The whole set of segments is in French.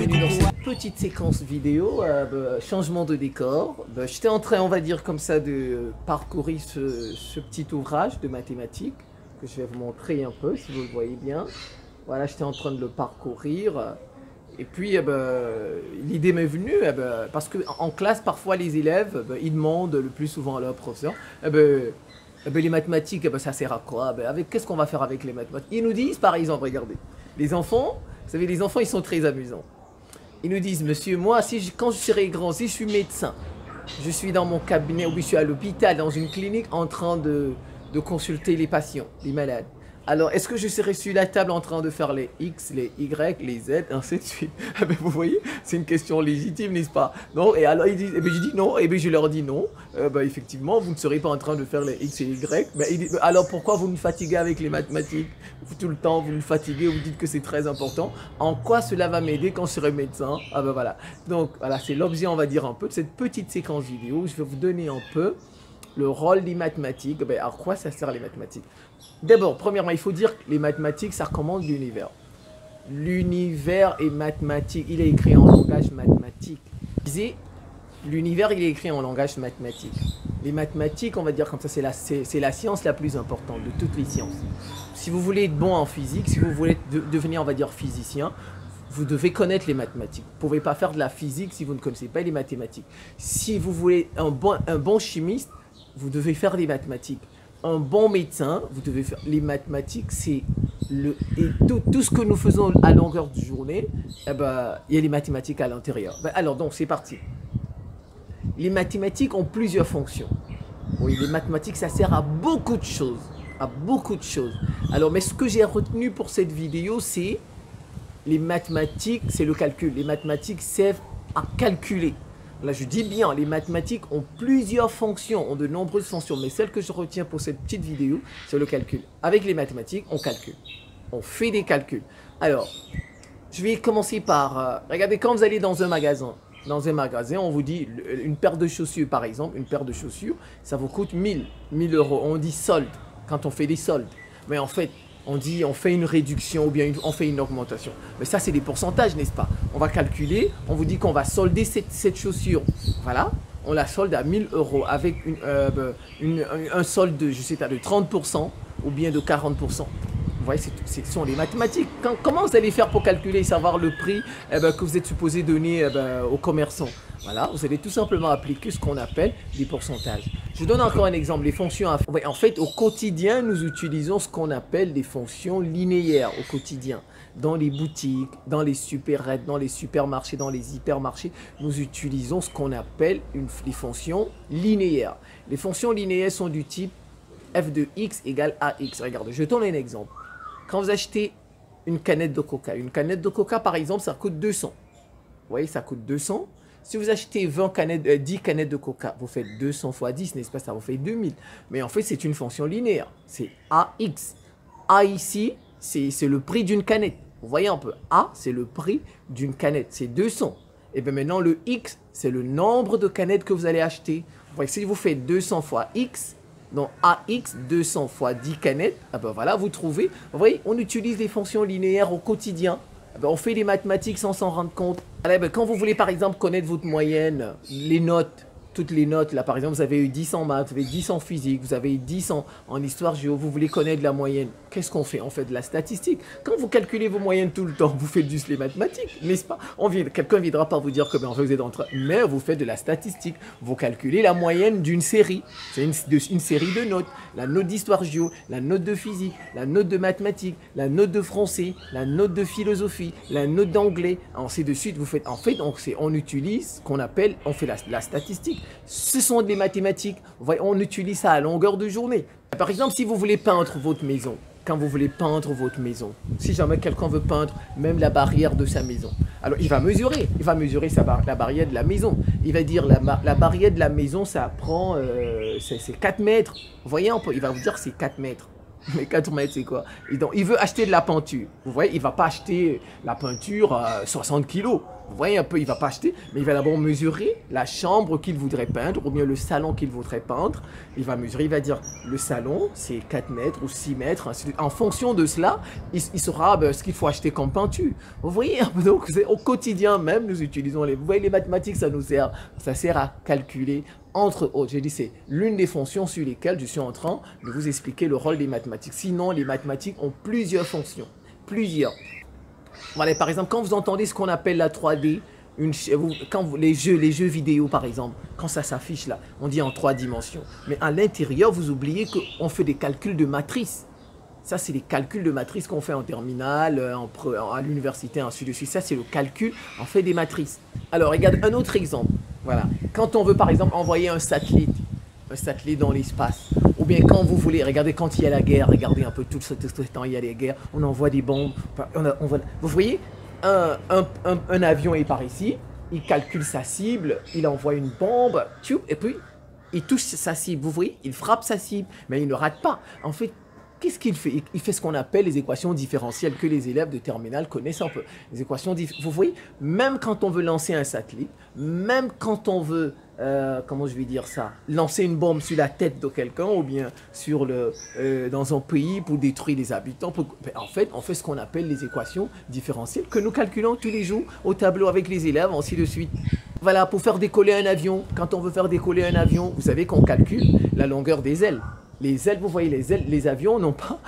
bienvenue dans cette petite séquence vidéo, changement de décor. J'étais en train, on va dire comme ça, de parcourir ce petit ouvrage de mathématiques que je vais vous montrer un peu, si vous le voyez bien. Voilà, j'étais en train de le parcourir. Et puis, l'idée m'est venue, parce qu'en classe, parfois, les élèves, ils demandent le plus souvent à leur professeur, les mathématiques, ça sert à quoi? Qu'est-ce qu'on va faire avec les mathématiques? Ils nous disent, par exemple, regardez, les enfants, vous savez, les enfants, ils sont très amusants. Ils nous disent, monsieur, moi, quand je serai grand, si je suis médecin, je suis dans mon cabinet, ou je suis à l'hôpital, dans une clinique, en train de consulter les patients, les malades. Alors, est-ce que je serai sur la table en train de faire les X, les Y, les Z, ainsi de suite? Vous voyez, c'est une question légitime, n'est-ce pas? Non, et alors ils disent, je dis non, et je leur dis non. Effectivement, vous ne serez pas en train de faire les X et Y. Ils disent, alors pourquoi vous nous fatiguez avec les mathématiques? Tout le temps, vous nous fatiguez, vous dites que c'est très important. En quoi cela va m'aider quand je serai médecin? Voilà. Donc, voilà, c'est l'objet, on va dire, un peu de cette petite séquence vidéo. Je vais vous donner un peu le rôle des mathématiques. À quoi ça sert les mathématiques? D'abord, premièrement, il faut dire que les mathématiques, ça recommande l'univers. L'univers est mathématique, il est écrit en langage mathématique. L'univers, il est écrit en langage mathématique. Les mathématiques, on va dire comme ça, c'est la science la plus importante de toutes les sciences. Si vous voulez être bon en physique, si vous voulez devenir, on va dire, physicien, vous devez connaître les mathématiques. Vous ne pouvez pas faire de la physique si vous ne connaissez pas les mathématiques. Si vous voulez un bon chimiste, vous devez faire des mathématiques. Un bon médecin, vous devez faire les mathématiques, c'est tout ce que nous faisons à longueur de journée, il y a les mathématiques à l'intérieur. Alors donc c'est parti. Les mathématiques ont plusieurs fonctions. Oui, les mathématiques, ça sert à beaucoup de choses, Alors, mais ce que j'ai retenu pour cette vidéo, c'est les mathématiques, c'est le calcul. Les mathématiques servent à calculer. Là, je dis bien, les mathématiques ont plusieurs fonctions, ont de nombreuses fonctions, mais celle que je retiens pour cette petite vidéo, c'est le calcul. Avec les mathématiques, on calcule. On fait des calculs. Alors, je vais commencer par... regardez, quand vous allez dans un magasin, on vous dit, une paire de chaussures, par exemple, une paire de chaussures, ça vous coûte 1000 euros. On dit solde, quand on fait des soldes. Mais en fait, on dit on fait une réduction ou bien on fait une augmentation. Mais ça, c'est des pourcentages, n'est-ce pas? On va calculer, on vous dit qu'on va solder cette chaussure. Voilà, on la solde à 1000 euros avec un solde de, je sais pas, de 30% ou bien de 40%. Vous voyez, ce sont les mathématiques. Comment vous allez faire pour calculer et savoir le prix que vous êtes supposé donner aux commerçants? Voilà, vous allez tout simplement appliquer ce qu'on appelle des pourcentages. Je donne encore un exemple, les fonctions. En fait, au quotidien, nous utilisons ce qu'on appelle des fonctions linéaires au quotidien. Dans les boutiques, dans les supérettes, dans les supermarchés, dans les hypermarchés, nous utilisons ce qu'on appelle les fonctions linéaires. Les fonctions linéaires sont du type f de x égale ax. Regardez, je donne un exemple. Quand vous achetez une canette de coca, par exemple, ça coûte 200. Vous voyez, ça coûte 200. Si vous achetez 10 canettes de coca, vous faites 200 fois 10, n'est-ce pas? Ça vous fait 2000. Mais en fait, c'est une fonction linéaire. C'est AX. A ici, c'est le prix d'une canette. Vous voyez un peu. A, c'est le prix d'une canette. C'est 200. Et bien maintenant, le X, c'est le nombre de canettes que vous allez acheter. Vous voyez, si vous faites 200 fois X, donc AX, 200 fois 10 canettes, voilà, vous trouvez. Vous voyez, on utilise les fonctions linéaires au quotidien. On fait des mathématiques sans s'en rendre compte. Quand vous voulez par exemple connaître votre moyenne, les notes, toutes les notes, là par exemple vous avez eu 10 en maths, vous avez 10 en physique, vous avez eu 10 en histoire géo, vous voulez connaître la moyenne. Qu'est-ce qu'on fait? On fait de la statistique. Quand vous calculez vos moyennes tout le temps, vous faites juste les mathématiques, n'est-ce pas? Quelqu'un ne viendra pas vous dire que en fait, vous êtes en train, mais vous faites de la statistique. Vous calculez la moyenne d'une série. C'est une série de notes. La note d'histoire géo, la note de physique, la note de mathématiques, la note de français, la note de philosophie, la note d'anglais, ainsi de suite. Vous faites, en fait, on utilise ce qu'on appelle, on fait la statistique. Ce sont des mathématiques. Vous voyez, on utilise ça à longueur de journée. Par exemple, si vous voulez peindre votre maison, quand vous voulez peindre votre maison, si jamais quelqu'un veut peindre même la barrière de sa maison, alors il va mesurer la barrière de la maison. Il va dire la barrière de la maison, ça prend, c'est 4 mètres. Vous voyez, il va vous dire c'est 4 mètres. Mais 4 mètres, c'est quoi? Et donc, il veut acheter de la peinture. Vous voyez, il ne va pas acheter la peinture à 60 kilos. Vous voyez un peu, il ne va pas acheter, mais il va d'abord mesurer la chambre qu'il voudrait peindre ou bien le salon qu'il voudrait peindre. Il va mesurer, il va dire le salon, c'est 4 mètres ou 6 mètres. Ainsi de suite. En fonction de cela, il saura ce qu'il faut acheter comme peinture. Vous voyez, donc au quotidien même, nous utilisons vous voyez, les mathématiques, ça sert à calculer. Entre autres, j'ai dit c'est l'une des fonctions sur lesquelles je suis en train de vous expliquer le rôle des mathématiques. Sinon, les mathématiques ont plusieurs fonctions. Plusieurs. Voilà, par exemple, quand vous entendez ce qu'on appelle la 3D, les jeux vidéo par exemple, quand ça s'affiche là, on dit en 3 dimensions. Mais à l'intérieur, vous oubliez qu'on fait des calculs de matrice. Ça, c'est les calculs de matrice qu'on fait en terminale, à l'université, ainsi de suite. Ça, c'est le calcul, on fait des matrices. Alors, regarde un autre exemple. Voilà. Quand on veut, par exemple, envoyer un satellite dans l'espace, ou bien quand vous voulez, regardez quand il y a la guerre, regardez un peu tout ce temps, il y a les guerres, on envoie des bombes. Vous voyez, un avion est par ici, il calcule sa cible, il envoie une bombe, et puis il touche sa cible. Vous voyez, il frappe sa cible, mais il ne rate pas. En fait, qu'est-ce qu'il fait? Il fait ce qu'on appelle les équations différentielles que les élèves de terminale connaissent un peu. Les équations vous voyez, même quand on veut lancer un satellite, même quand on veut, comment je vais dire ça, lancer une bombe sur la tête de quelqu'un ou bien dans un pays pour détruire les habitants, en fait, on fait ce qu'on appelle les équations différentielles que nous calculons tous les jours au tableau avec les élèves, ainsi de suite. Voilà, pour faire décoller un avion, quand on veut faire décoller un avion, vous savez qu'on calcule la longueur des ailes. Les ailes, vous voyez, les avions n'ont pas...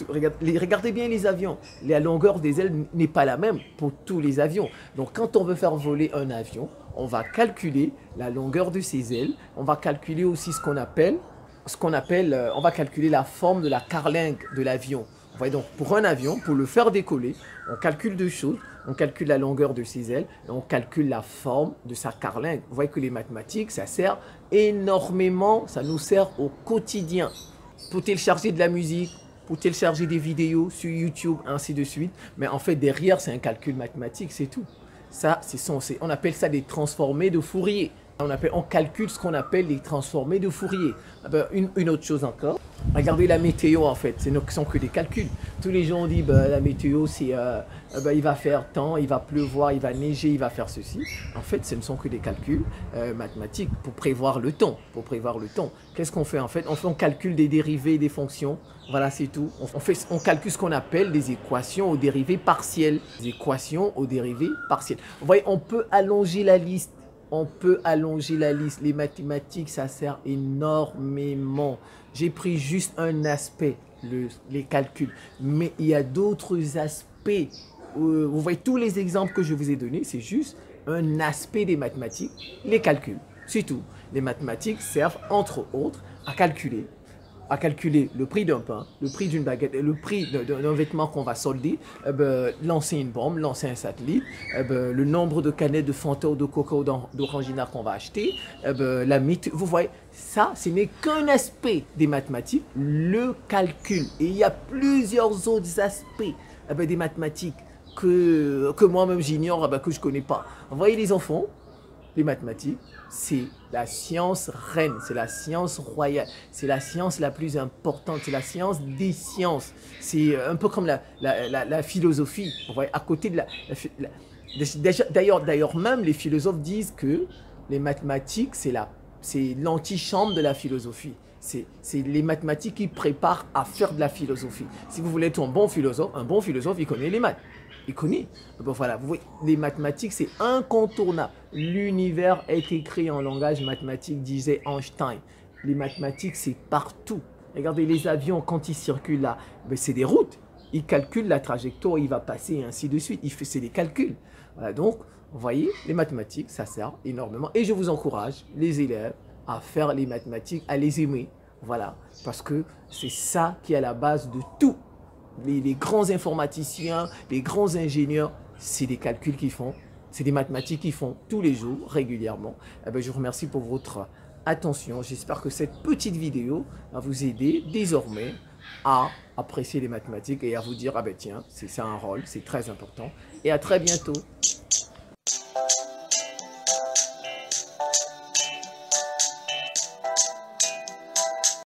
Regardez bien les avions. La longueur des ailes n'est pas la même pour tous les avions. Donc, quand on veut faire voler un avion, on va calculer la longueur de ses ailes. On va calculer aussi on va calculer la forme de la carlingue de l'avion. Vous voyez, donc, pour un avion, pour le faire décoller, on calcule 2 choses. On calcule la longueur de ses ailes et on calcule la forme de sa carlingue. Vous voyez que les mathématiques, ça sert énormément, ça nous sert au quotidien. Pour télécharger de la musique, pour télécharger des vidéos sur YouTube, ainsi de suite. Mais en fait, derrière, c'est un calcul mathématique, c'est tout. Ça, on appelle ça des transformés de Fourier. On calcule ce qu'on appelle les transformés de Fourier. Une autre chose encore, regardez la météo en fait, ce ne sont que des calculs. Tous les gens ont dit la météo c'est il va faire temps, il va pleuvoir, il va neiger, il va faire ceci. En fait, ce ne sont que des calculs mathématiques pour prévoir le temps. Qu'est-ce qu'on fait en fait? On calcule des dérivés des fonctions. Voilà, c'est tout. On calcule ce qu'on appelle des équations aux dérivés partiels. Des équations aux dérivés partiels. Vous voyez, on peut allonger la liste. Les mathématiques, ça sert énormément. J'ai pris juste un aspect, les calculs. Mais il y a d'autres aspects. Vous voyez, tous les exemples que je vous ai donnés, c'est juste un aspect des mathématiques, les calculs. C'est tout. Les mathématiques servent, entre autres, à calculer le prix d'un pain, le prix d'une baguette, le prix d'un vêtement qu'on va solder, lancer une bombe, lancer un satellite, le nombre de canettes de Fanta ou de Coca ou d'Orangina qu'on va acheter, vous voyez, ça, ce n'est qu'un aspect des mathématiques, le calcul. Et il y a plusieurs autres aspects des mathématiques que moi-même j'ignore, que je ne connais pas. Vous voyez les enfants, les mathématiques, c'est la science reine, c'est la science royale, c'est la science la plus importante, c'est la science des sciences. C'est un peu comme la philosophie. Vous voyez, à côté de d'ailleurs, même les philosophes disent que les mathématiques, c'est l'antichambre de la philosophie. C'est les mathématiques qui préparent à faire de la philosophie. Si vous voulez être un bon philosophe, il connaît les maths. Il connaît. Donc voilà, vous voyez, les mathématiques, c'est incontournable. L'univers est écrit en langage mathématique, disait Einstein. Les mathématiques, c'est partout. Regardez les avions, quand ils circulent là, c'est des routes. Ils calculent la trajectoire, il va passer et ainsi de suite. C'est des calculs. Voilà, donc, vous voyez, les mathématiques, ça sert énormément. Et je vous encourage, les élèves, à faire les mathématiques, à les aimer. Voilà, parce que c'est ça qui est à la base de tout. Les grands informaticiens, les grands ingénieurs, c'est des calculs qu'ils font, c'est des mathématiques qu'ils font tous les jours, régulièrement. Je vous remercie pour votre attention. J'espère que cette petite vidéo va vous aider désormais à apprécier les mathématiques et à vous dire, tiens, c'est ça un rôle, c'est très important. Et à très bientôt.